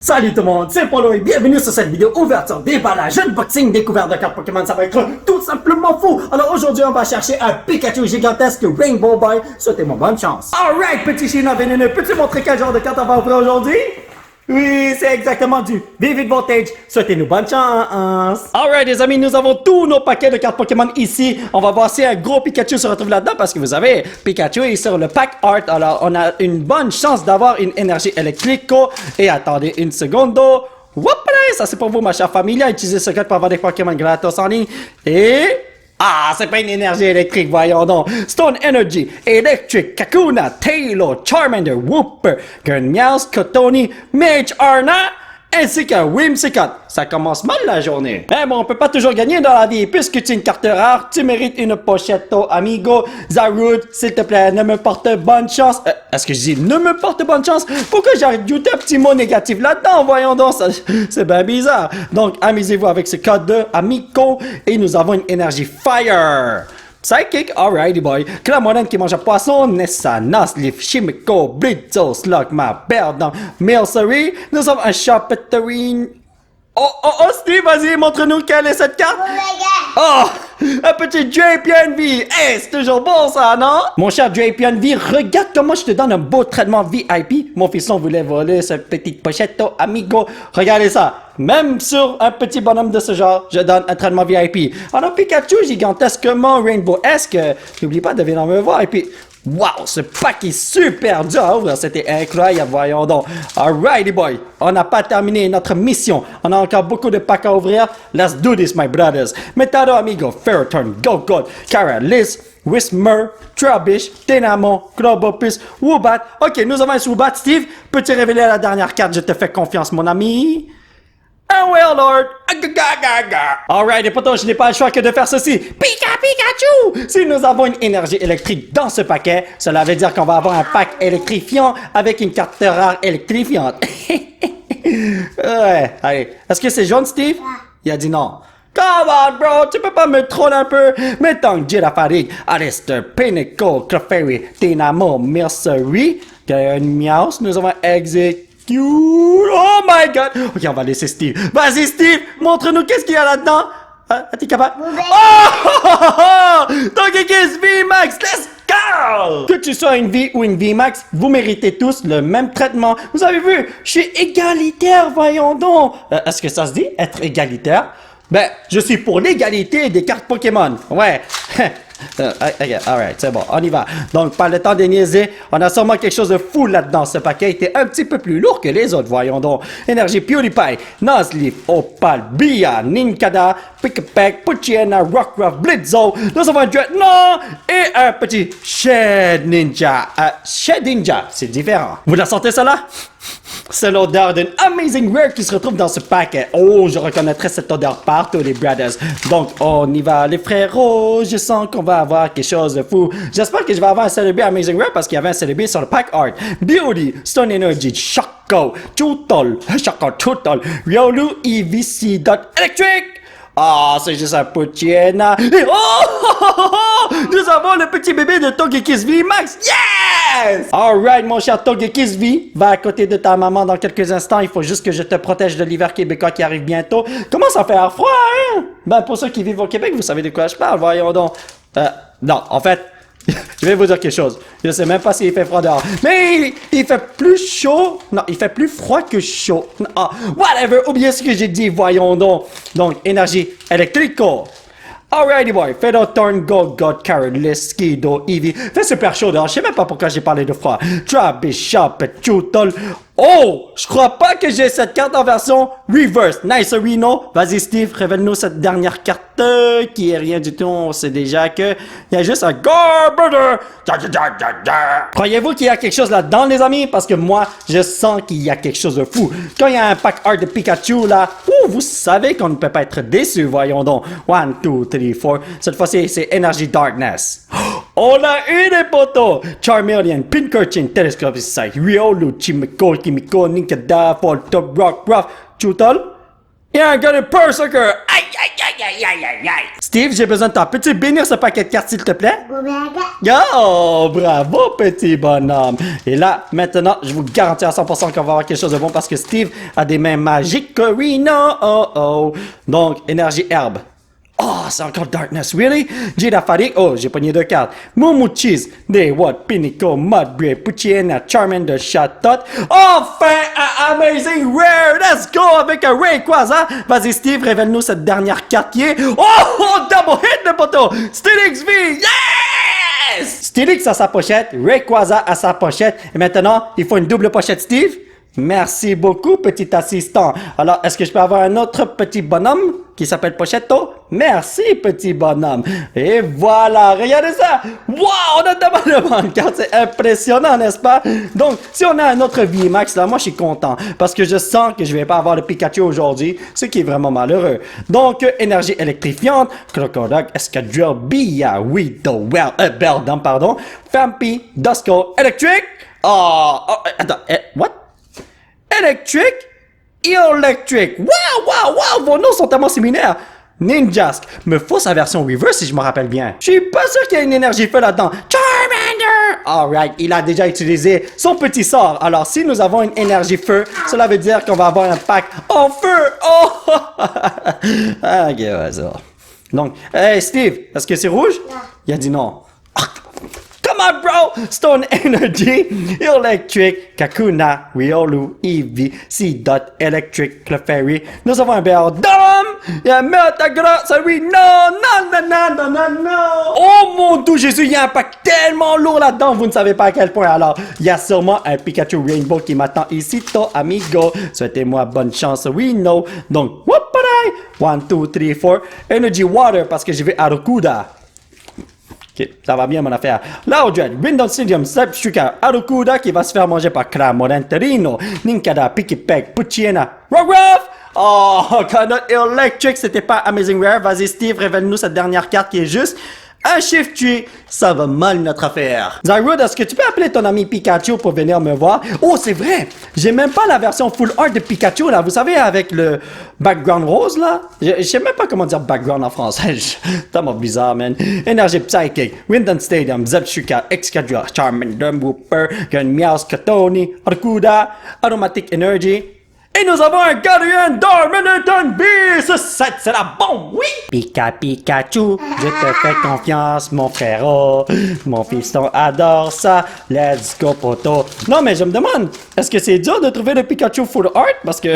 Salut tout le monde, c'est Polo et bienvenue sur cette vidéo ouverture, déballage, unboxing, découverte de cartes Pokémon, ça va être tout simplement fou. Alors aujourd'hui on va chercher un Pikachu gigantesque Rainbow Boy, souhaitez-moi bonne chance. Alright petit chien vénéneux, peux-tu montrer quel genre de carte on va ouvrir aujourd'hui? Oui, c'est exactement du Vivid Voltage. Souhaitez-nous bonne chance. Alright les amis, nous avons tous nos paquets de cartes Pokémon ici. On va voir si un gros Pikachu se retrouve là-dedans parce que vous savez, Pikachu est sur le pack art. Alors on a une bonne chance d'avoir une énergie électrique. Et attendez une seconde. Whoopala, ça c'est pour vous ma chère famille. Utilisez ce code pour avoir des Pokémon gratos en ligne. Et... ah, c'est pas une énergie électrique, voyons donc. Stone Energy, Electric, Kakuna, Taylor, Charmander, Wooper, Gurniaus, Cotoni, Mage Arna, ainsi qu'un Whimsicott. Ça commence mal la journée. Mais bon, on peut pas toujours gagner dans la vie. Puisque tu es une carte rare, tu mérites une Pochetto, amigo. Zarude, s'il te plaît, ne me porte bonne chance. Est-ce que je dis ne me porte bonne chance? Pourquoi j'ai ajouté un petit mot négatif là-dedans? Voyons donc, c'est bien bizarre. Donc, amusez-vous avec ce code de amico. Et nous avons une énergie Fire. Psychic, alrighty boy. Clamorant qui mange un poisson, Nessa, Nosleaf, Chimico, Blitzo, Slugma, Berdon, Milcery. Nous avons un Charpeterine. Oh, Steve, vas-y, montre-nous quelle est cette carte. Oh, un petit JPNV. Hey, c'est toujours bon ça, non? Mon cher JPNV, regarde comment je te donne un beau traitement VIP. Mon fiston voulait voler cette petite pochette, amigo. Regardez ça. Même sur un petit bonhomme de ce genre, je donne un traitement VIP. Alors, Pikachu, gigantesquement Rainbow-esque, n'oublie pas de venir me voir. Et puis, wow, ce pack est super dur à ouvrir. C'était incroyable, voyons donc. Alrighty boy, on n'a pas terminé notre mission. On a encore beaucoup de packs à ouvrir. Let's do this, my brothers. Metado, amigo, Ferroturn, Go-God, Caralis, Whismer, Trubbish, Tenamon, Globopus, Woobat. Ok, nous avons un Woobat. Steve, peux-tu révéler la dernière carte? Je te fais confiance, mon ami. Oh well, Lord! Alright, et pourtant, je n'ai pas le choix que de faire ceci. Pikachu! Si nous avons une énergie électrique dans ce paquet, cela veut dire qu'on va avoir un pack électrifiant avec une carte rare électrifiante. Ouais, allez. Est-ce que c'est jaune, Steve? Il a dit non. Come on, bro, tu peux pas me troller un peu? Mettons Girafarig, Alistair, Pinnacle, Clefairy, Dynamo, Mercery, Miaus, nous avons Exit. Oh my god! Ok, on va laisser Steve. Vas-y, Steve! Montre-nous qu'est-ce qu'il y a là-dedans! T'es capable? Oh! Togekiss VMAX! Let's go! Que tu sois une V ou une VMAX, vous méritez tous le même traitement. Vous avez vu? Je suis égalitaire, voyons donc! Est-ce que ça se dit, être égalitaire? Ben, je suis pour l'égalité des cartes Pokémon. Ouais. Alright, c'est bon, on y va. Donc, pas le temps de niaiser. On a sûrement quelque chose de fou là-dedans. Ce paquet était un petit peu plus lourd que les autres, voyons donc. Énergie PewDiePie, Nosleaf, Opal, Bia, Ninkada, Pikapek, Poochyena, Rockruff, Blitzo. Nous avons un Dreadnought et un petit Shed Ninja. Shed Ninja, c'est différent. Vous la sentez, ça là? C'est l'odeur d'une Amazing Rare qui se retrouve dans ce paquet. Oh, je reconnaîtrais cette odeur partout, les brothers. Donc, on y va, les frérots. Je sens qu'on va avoir quelque chose de fou. J'espère que je vais avoir un Celebi Amazing Rare parce qu'il y avait un Celebi sur le pack art. Beauty, Stone Energy, Choco, Chutol, Riolu, EVC, Electric. Ah, c'est juste un Poochyena. Et nous avons le petit bébé de Togekiss VMAX. Yes! Alright, mon cher Togekiss V, va à côté de ta maman dans quelques instants. Il faut juste que je te protège de l'hiver québécois qui arrive bientôt. Comment ça faire froid, hein? Ben, pour ceux qui vivent au Québec, vous savez de quoi je parle, voyons donc. Non, en fait, je vais vous dire quelque chose. Je sais même pas s'il fait froid dehors. Mais il fait plus chaud. Non, il fait plus froid que chaud. Whatever, oubliez ce que j'ai dit, voyons donc. Donc, énergie électrico. Alrighty boy, Ferroturn, Go-God, Caralis, Skido, Eevee. Fait super chaud dehors. Je sais même pas pourquoi j'ai parlé de froid. Trubbish, Sharpet, Chutol. Oh! Je crois pas que j'ai cette carte en version reverse. Nice Reno. Vas-y Steve, révèle-nous cette dernière carte qui est rien du tout. On sait déjà que il y a juste un Garbodor. Croyez-vous qu'il y a quelque chose là-dedans, les amis? Parce que moi, je sens qu'il y a quelque chose de fou. Quand il y a un pack art de Pikachu là, vous savez qu'on ne peut pas être déçu, voyons donc. 1, 2, 3, 4. Cette fois-ci, c'est Energy Darkness. On a eu des potos! Charmeleon, Pincurchin, Telescope Sight, Riolu, Chimico, Kimiko, Ninkada, Voltop, Rockruff, Chutol. Et un gars de Berserker. Aïe, aïe, aïe, aïe, aïe, aïe, aïe. Steve, j'ai besoin de toi. Peux-tu bénir ce paquet de cartes, s'il te plaît? Oh, bravo, petit bonhomme. Et là, maintenant, je vous garantis à 100% qu'on va avoir quelque chose de bon parce que Steve a des mains magiques. Oui, non, oh, oh. Donc, énergie herbe. Oh, c'est encore Darkness, really? Jada Farik, oh, j'ai pogné 2 cartes. Moumou Cheese, Day What, Pinico, Mudbray, Puchiena, Charmander, Chatot. Enfin, un Amazing Rare! Let's go avec un Rayquaza! Vas-y, Steve, révèle-nous cette dernière carte qui est... Oh, double hit de poteau! Steelix V, yes! Steelix à sa pochette, Rayquaza à sa pochette. Et maintenant, il faut une double pochette, Steve. Merci beaucoup, petit assistant. Alors, est-ce que je peux avoir un autre petit bonhomme qui s'appelle Pochetto? Merci, petit bonhomme. Et voilà, regardez ça. Wow, on a de bonnes cartes. C'est impressionnant, n'est-ce pas? Donc, si on a un autre VMAX, là, moi, je suis content parce que je sens que je vais pas avoir le Pikachu aujourd'hui, ce qui est vraiment malheureux. Donc, énergie électrifiante, Crocodile, Escadrille, Bia, Weedle, Beldum, pardon, Fampi, Duskull, Electric. Attends, what? Electric, Electric. Wow, vos noms sont tellement similaires. Ninjask, me faut sa version reverse si je me rappelle bien. Je suis pas sûr qu'il y ait une énergie feu là-dedans. Charmander! Alright, il a déjà utilisé son petit sort. Alors, si nous avons une énergie feu, cela veut dire qu'on va avoir un pack en feu. Oh! Ok, ouais, ça. Donc, hey Steve, est-ce que c'est rouge? Non. Il a dit non. Come on, bro! Stone Energy, Electric, Kakuna, Riolu, Eevee, C-Dot, Electric, Clefairy. Nous avons un Beldum! Il y a un Metagross, oui, non! Oh mon Dieu, Jésus, il y a un pack tellement lourd là-dedans, vous ne savez pas à quel point. Alors, il y a sûrement un Pikachu Rainbow qui m'attend ici, amigo. Souhaitez-moi bonne chance, oui, no. Donc, whoop-a-day! 1, 2, 3, 4. Energy Water, parce que j'ai vu Arukuda. Ok, ça va bien mon affaire. Loudred, Windon Stadium, Sepshuka, Arukuda qui va se faire manger par Cramoranterino, Ninkada, Pikipek, Puchiena, Rogroff! Oh, Canot Electric, c'était pas Amazing Rare. Vas-y Steve, révèle-nous cette dernière carte qui est juste un Shift Tree. Ça va mal notre affaire. Zyrud, est-ce que tu peux appeler ton ami Pikachu pour venir me voir? Oh, c'est vrai! J'ai même pas la version full art de Pikachu, là. Vous savez, avec le background rose, là? Je sais même pas comment dire background en français. C'est tellement bizarre, man. Énergie Psychic, Windon Stadium, Zepshuka, Excadrill, Charmander, Wooper, Meowth, Katoni, Arcuda, Aromatic Energy. Et nous avons un Guardian Darmanitan Beast! C'est la bombe, oui! Pikachu, je te fais confiance, mon frérot. Mon fiston adore ça. Let's go, poto. Non, mais je me demande, est-ce que c'est dur de trouver le Pikachu full art? Parce que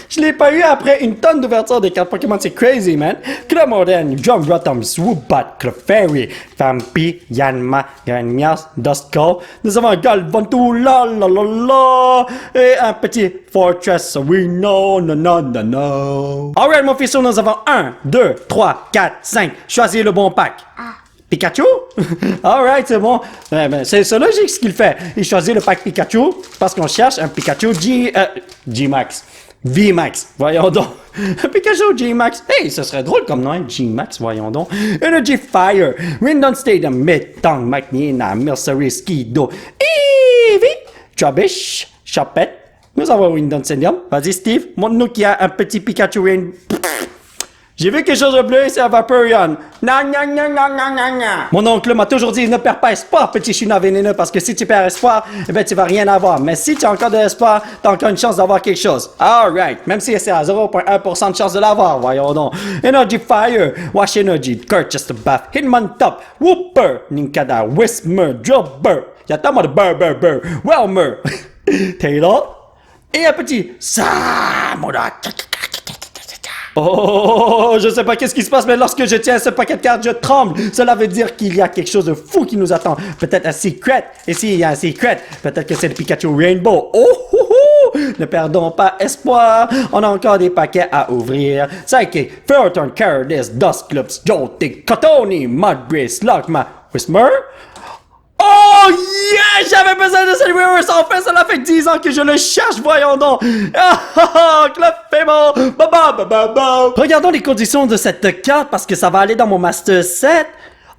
je l'ai pas eu après une tonne d'ouverture des cartes Pokémon. C'est crazy, man. Cramoran, Drumrotom, Swoobat, Clefairy, Fampi, Yanma, Meowth, Duskull. Nous avons un Galvantula, la. Et un petit Fortress. Oui, non. Alright, mon fils, nous avons 1, 2, 3, 4, 5. Choisis le bon pack. Pikachu? Alright, c'est bon. C'est logique ce qu'il fait. Il choisit le pack Pikachu parce qu'on cherche un Pikachu G-Max. V-Max, voyons donc. Un Pikachu G-Max. Hey, ce serait drôle comme nom, G-Max, voyons donc. Energy Fire, Windon Stadium, Metang, Magniena, Mercery, Skido, Eevee, Trubbish, Chopette. Nous avons Windon Stadium. Vas-y, Steve, montre-nous qu'il y a un petit Pikachu Rain. J'ai vu quelque chose de bleu, c'est un Vaporeon. Mon oncle m'a toujours dit, ne perds pas espoir, petit chinois vénéneux, parce que si tu perds espoir, eh ben, tu vas rien avoir. Mais si tu as encore de l'espoir, tu as encore une chance d'avoir quelque chose. Alright, même si c'est à 0,1% de chance de l'avoir, voyons donc. Energy Fire, Wash Energy, Curchester Bath, Hitmontop, Wooper, Ninkada, Whismer, Drillbur. Il y a tellement de burr, Whelmer, Taylor. Et un petit Samura. Oh, je sais pas qu'est-ce qui se passe, mais lorsque je tiens ce paquet de cartes, je tremble. Cela veut dire qu'il y a quelque chose de fou qui nous attend. Peut-être un secret. Et s'il y a un secret, peut-être que c'est le Pikachu Rainbow. Ne perdons pas espoir. On a encore des paquets à ouvrir. Psychic, Ferrothorn, Caradus, Dusclops, Joltik, Cotoni, Mudbray, Slugma, Whismer. Oh yeah! J'avais besoin de cette reverse. Enfin, cela fait 10 ans que je le cherche, voyons donc. Clefairy, regardons les conditions de cette carte parce que ça va aller dans mon Master Set.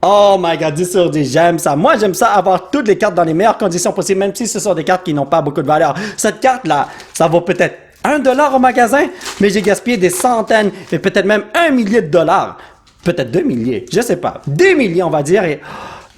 Oh my god, 10 sur 10, j'aime ça. Moi, j'aime ça avoir toutes les cartes dans les meilleures conditions possibles, même si ce sont des cartes qui n'ont pas beaucoup de valeur. Cette carte-là, ça vaut peut-être $1 au magasin, mais j'ai gaspillé des centaines, et peut-être même 1 millier de dollars. Peut-être 2 milliers, je sais pas. 2 millions, on va dire, et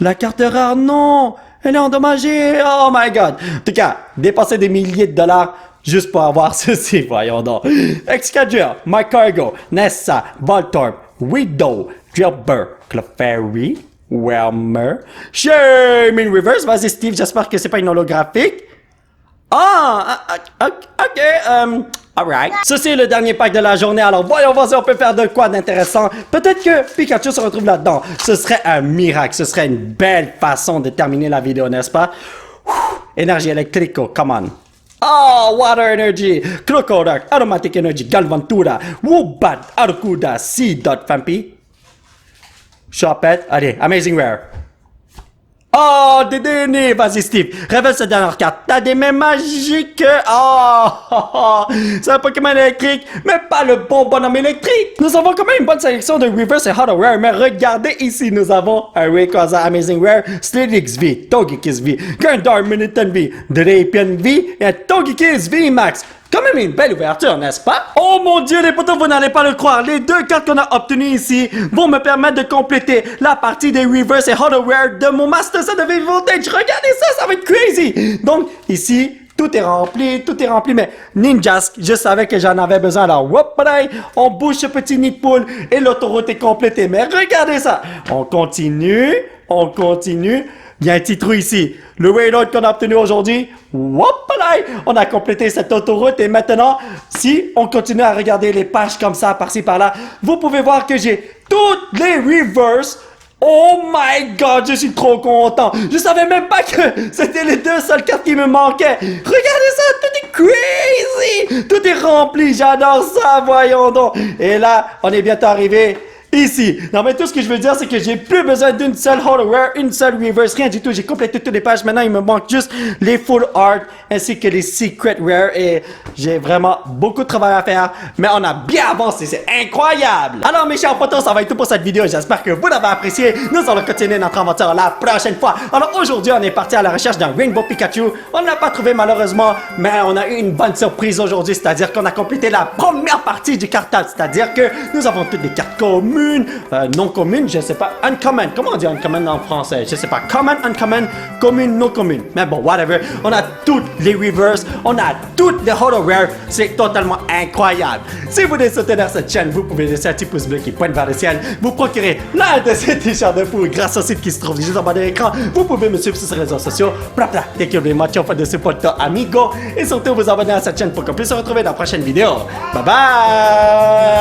la carte rare, non! Elle est endommagée! Oh my god! En tout cas, dépenser des milliers de dollars juste pour avoir ceci, voyons donc. Excadrill, My Cargo, Nessa, Voltorb, Widow, Drillbur, Clefairy, Whelmer, Shame in Reverse. Vas-y Steve, j'espère que c'est pas une holographique. Ok, alright. Ceci est le dernier pack de la journée, alors voyons voir si on peut faire de quoi d'intéressant. Peut-être que Pikachu se retrouve là-dedans. Ce serait un miracle, ce serait une belle façon de terminer la vidéo, n'est-ce pas? Énergie électrique, come on. Oh, Water Energy, Crocodile, Aromatic Energy, Galvantura, Woobat, Arcuda, C.Fampi, Choppette, allez, Amazing Rare. Oh, Dédéné, vas-y Steve, révèle cette dernière carte. T'as des mains magiques. C'est un Pokémon électrique, mais pas le bon bonhomme électrique. Nous avons quand même une bonne sélection de Reverse et Holo Rare, mais regardez ici, nous avons un Rayquaza Amazing Rare, Slidix V, Togekiss V, Gandar Miniton V, Drapion V et Togekiss V Max. Quand même une belle ouverture, n'est-ce pas? Oh mon dieu, les potos, vous n'allez pas le croire. Les deux cartes qu'on a obtenues ici vont me permettre de compléter la partie des Reverse et Holo Rare de mon Master Set de V Voltage. Regardez ça, ça va être crazy! Donc, ici, tout est rempli, mais Ninjask, je savais que j'en avais besoin. Alors, on bouge ce petit nid de poule et l'autoroute est complétée. Mais regardez ça! On continue. Il y a un petit trou ici. Le Wailord qu'on a obtenu aujourd'hui, on a complété cette autoroute et maintenant, si on continue à regarder les pages comme ça, par-ci, par-là, vous pouvez voir que j'ai toutes les reverse. Oh my god, je suis trop content. Je savais même pas que c'était les deux seules cartes qui me manquaient. Regardez ça, tout est crazy. Tout est rempli, j'adore ça, voyons donc. Et là, on est bientôt arrivé ici. Non, mais tout ce que je veux dire, c'est que j'ai plus besoin d'une seule Holo Rare, une seule Reverse, rien du tout. J'ai complété toutes les pages. Maintenant, il me manque juste les Full Art ainsi que les Secret Rare. Et j'ai vraiment beaucoup de travail à faire. Mais on a bien avancé. C'est incroyable. Alors, mes chers potos, ça va être tout pour cette vidéo. J'espère que vous l'avez apprécié. Nous allons continuer notre aventure la prochaine fois. Alors, aujourd'hui, on est parti à la recherche d'un Rainbow Pikachu. On ne l'a pas trouvé malheureusement, mais on a eu une bonne surprise aujourd'hui. C'est-à-dire qu'on a complété la première partie du cartable. C'est-à-dire que nous avons toutes les cartes communes. Non commune, je sais pas, uncommon, comment on dit uncommon en français, je sais pas, common, uncommon, commune, non commune, mais bon, whatever, on a toutes les reverse, on a toutes les holo rare, c'est totalement incroyable. Si vous voulez soutenir cette chaîne, vous pouvez laisser un petit pouce bleu qui pointe vers le ciel, vous procurer l'un de ces t-shirts de fou grâce au site qui se trouve juste en bas de l'écran, vous pouvez me suivre sur les réseaux sociaux, thank you very much for the support, amigo, et surtout vous abonner à cette chaîne pour qu'on puisse se retrouver dans la prochaine vidéo. Bye bye!